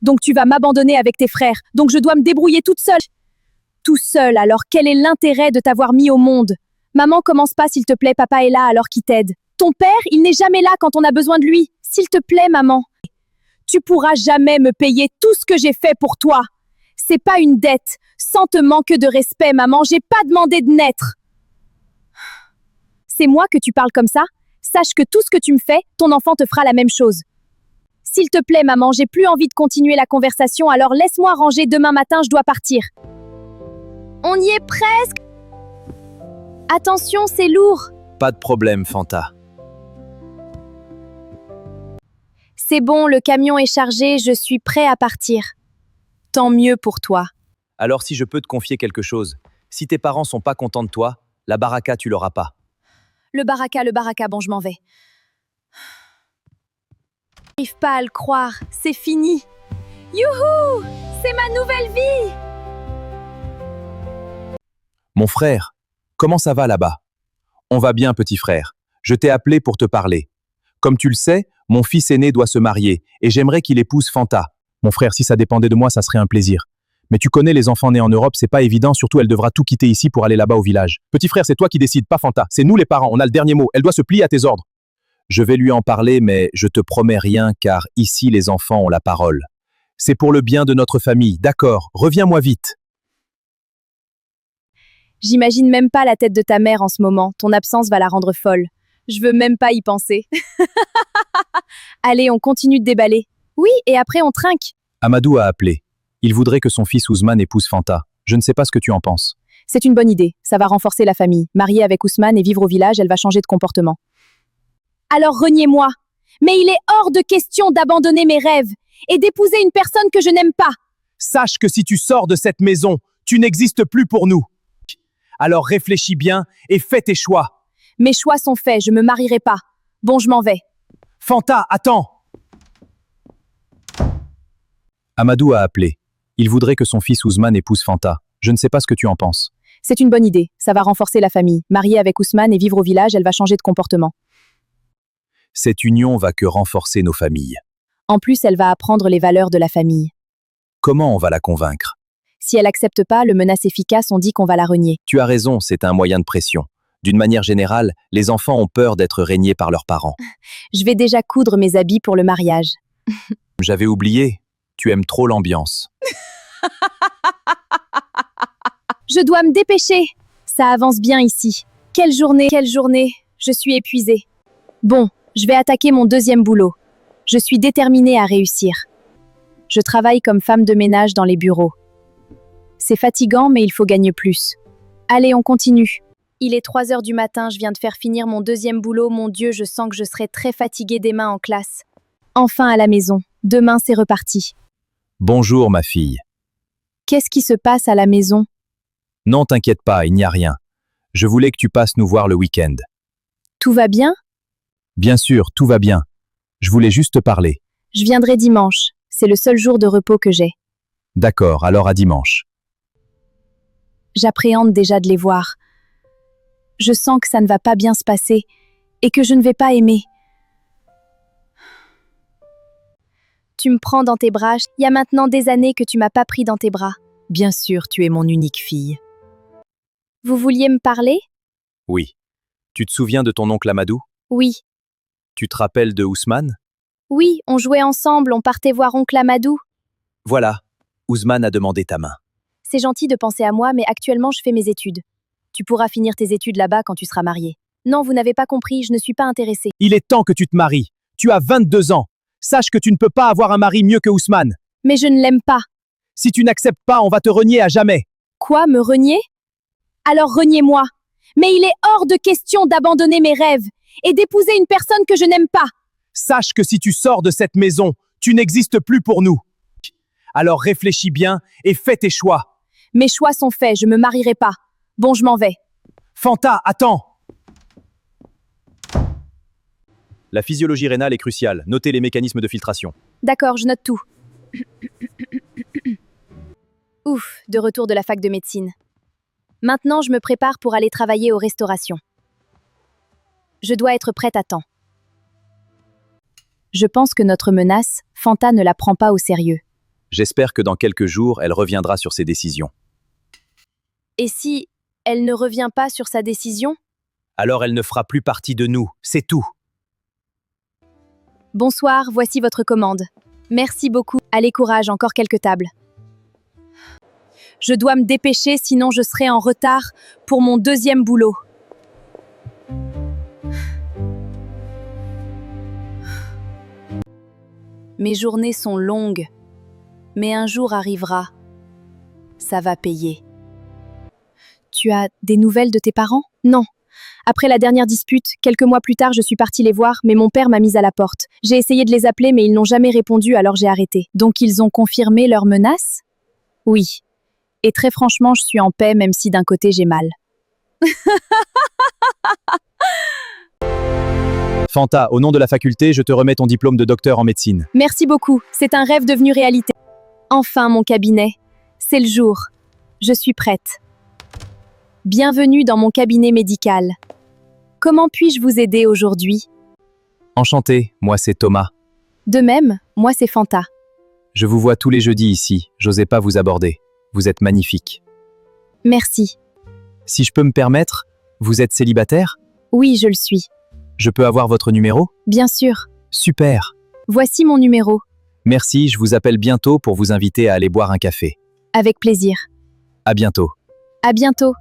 Donc tu vas m'abandonner avec tes frères. Donc je dois me débrouiller toute seule. Tout seul, alors quel est l'intérêt de t'avoir mis au monde? Maman, commence pas, s'il te plaît, papa est là, alors qui t'aide? Ton père, il n'est jamais là quand on a besoin de lui. S'il te plaît, maman. Tu pourras jamais me payer tout ce que j'ai fait pour toi. C'est pas une dette. Sans te manquer de respect, maman, j'ai pas demandé de naître. C'est moi que tu parles comme ça? Sache que tout ce que tu me fais, ton enfant te fera la même chose. S'il te plaît, maman, j'ai plus envie de continuer la conversation, alors laisse-moi ranger, demain matin, je dois partir. On y est presque. Attention, c'est lourd. Pas de problème, Fanta. C'est bon, le camion est chargé, je suis prêt à partir. Tant mieux pour toi. Alors si je peux te confier quelque chose, si tes parents sont pas contents de toi, la baraka tu l'auras pas. Le baraka, bon, je m'en vais. J'arrive pas à le croire, c'est fini. Youhou! C'est ma nouvelle vie! Mon frère, comment ça va là-bas? On va bien, petit frère. Je t'ai appelé pour te parler. Comme tu le sais, mon fils aîné doit se marier et j'aimerais qu'il épouse Fanta. Mon frère, si ça dépendait de moi, ça serait un plaisir. Mais tu connais les enfants nés en Europe, c'est pas évident, surtout elle devra tout quitter ici pour aller là-bas au village. Petit frère, c'est toi qui décides, pas Fanta. C'est nous les parents, on a le dernier mot. Elle doit se plier à tes ordres. Je vais lui en parler, mais je te promets rien car ici les enfants ont la parole. C'est pour le bien de notre famille, d'accord, reviens-moi vite. J'imagine même pas la tête de ta mère en ce moment, ton absence va la rendre folle. Je veux même pas y penser. Allez, on continue de déballer. Oui, et après on trinque. Amadou a appelé. Il voudrait que son fils Ousmane épouse Fanta. Je ne sais pas ce que tu en penses. C'est une bonne idée, ça va renforcer la famille. Marier avec Ousmane et vivre au village, elle va changer de comportement. Alors reniez-moi. Mais il est hors de question d'abandonner mes rêves et d'épouser une personne que je n'aime pas. Sache que si tu sors de cette maison, tu n'existes plus pour nous. Alors réfléchis bien et fais tes choix. Mes choix sont faits, je me marierai pas. Bon, je m'en vais. Fanta, attends! Amadou a appelé. Il voudrait que son fils Ousmane épouse Fanta. Je ne sais pas ce que tu en penses. C'est une bonne idée, ça va renforcer la famille. Marier avec Ousmane et vivre au village, elle va changer de comportement. Cette union va que renforcer nos familles. En plus, elle va apprendre les valeurs de la famille. Comment on va la convaincre? Si elle accepte pas, le menace efficace, on dit qu'on va la renier. Tu as raison, c'est un moyen de pression. D'une manière générale, les enfants ont peur d'être régnés par leurs parents. Je vais déjà coudre mes habits pour le mariage. J'avais oublié, tu aimes trop l'ambiance. Je dois me dépêcher. Ça avance bien ici. Quelle journée, je suis épuisée. Bon, je vais attaquer mon deuxième boulot. Je suis déterminée à réussir. Je travaille comme femme de ménage dans les bureaux. C'est fatigant, mais il faut gagner plus. Allez, on continue. Il est 3 heures du matin, je viens de faire finir mon deuxième boulot. Mon Dieu, je sens que je serai très fatiguée demain en classe. Enfin à la maison. Demain, c'est reparti. Bonjour ma fille. Qu'est-ce qui se passe à la maison? Non, t'inquiète pas, il n'y a rien. Je voulais que tu passes nous voir le week-end. Tout va bien? Bien sûr, tout va bien. Je voulais juste te parler. Je viendrai dimanche. C'est le seul jour de repos que j'ai. D'accord, alors à dimanche. J'appréhende déjà de les voir. Je sens que ça ne va pas bien se passer et que je ne vais pas aimer. Tu me prends dans tes bras. Il y a maintenant des années que tu m'as pas pris dans tes bras. Bien sûr, tu es mon unique fille. Vous vouliez me parler? Oui. Tu te souviens de ton oncle Amadou? Oui. Tu te rappelles de Ousmane? Oui, on jouait ensemble, on partait voir oncle Amadou. Voilà, Ousmane a demandé ta main. C'est gentil de penser à moi, mais actuellement je fais mes études. Tu pourras finir tes études là-bas quand tu seras marié. Non, vous n'avez pas compris, je ne suis pas intéressée. Il est temps que tu te maries. Tu as 22 ans. Sache que tu ne peux pas avoir un mari mieux que Ousmane. Mais je ne l'aime pas. Si tu n'acceptes pas, on va te renier à jamais. Quoi, me renier? Alors reniez-moi. Mais il est hors de question d'abandonner mes rêves et d'épouser une personne que je n'aime pas. Sache que si tu sors de cette maison, tu n'existes plus pour nous. Alors réfléchis bien et fais tes choix. Mes choix sont faits, je me marierai pas. Bon, je m'en vais. Fanta, attends! La physiologie rénale est cruciale. Notez les mécanismes de filtration. D'accord, je note tout. Ouf, de retour de la fac de médecine. Maintenant, je me prépare pour aller travailler aux restaurations. Je dois être prête à temps. Je pense que notre menace, Fanta ne la prend pas au sérieux. J'espère que dans quelques jours, elle reviendra sur ses décisions. Et si elle ne revient pas sur sa décision? Alors elle ne fera plus partie de nous, c'est tout. Bonsoir, voici votre commande. Merci beaucoup. Allez, courage, encore quelques tables. Je dois me dépêcher, sinon je serai en retard pour mon deuxième boulot. Mes journées sont longues, mais un jour arrivera. Ça va payer. Tu as des nouvelles de tes parents? Non. Après la dernière dispute, quelques mois plus tard, je suis partie les voir, mais mon père m'a mise à la porte. J'ai essayé de les appeler, mais ils n'ont jamais répondu, alors j'ai arrêté. Donc ils ont confirmé leurs menaces? Oui. Et très franchement, je suis en paix, même si d'un côté j'ai mal. Fanta, au nom de la faculté, je te remets ton diplôme de docteur en médecine. Merci beaucoup, c'est un rêve devenu réalité. Enfin, mon cabinet. C'est le jour. Je suis prête. Bienvenue dans mon cabinet médical. Comment puis-je vous aider aujourd'hui? Enchanté, moi c'est Thomas. De même, moi c'est Fanta. Je vous vois tous les jeudis ici, j'osais pas vous aborder. Vous êtes magnifique. Merci. Si je peux me permettre, vous êtes célibataire? Oui, je le suis. Je peux avoir votre numéro? Bien sûr. Super. Voici mon numéro. Merci, je vous appelle bientôt pour vous inviter à aller boire un café. Avec plaisir. À bientôt. À bientôt.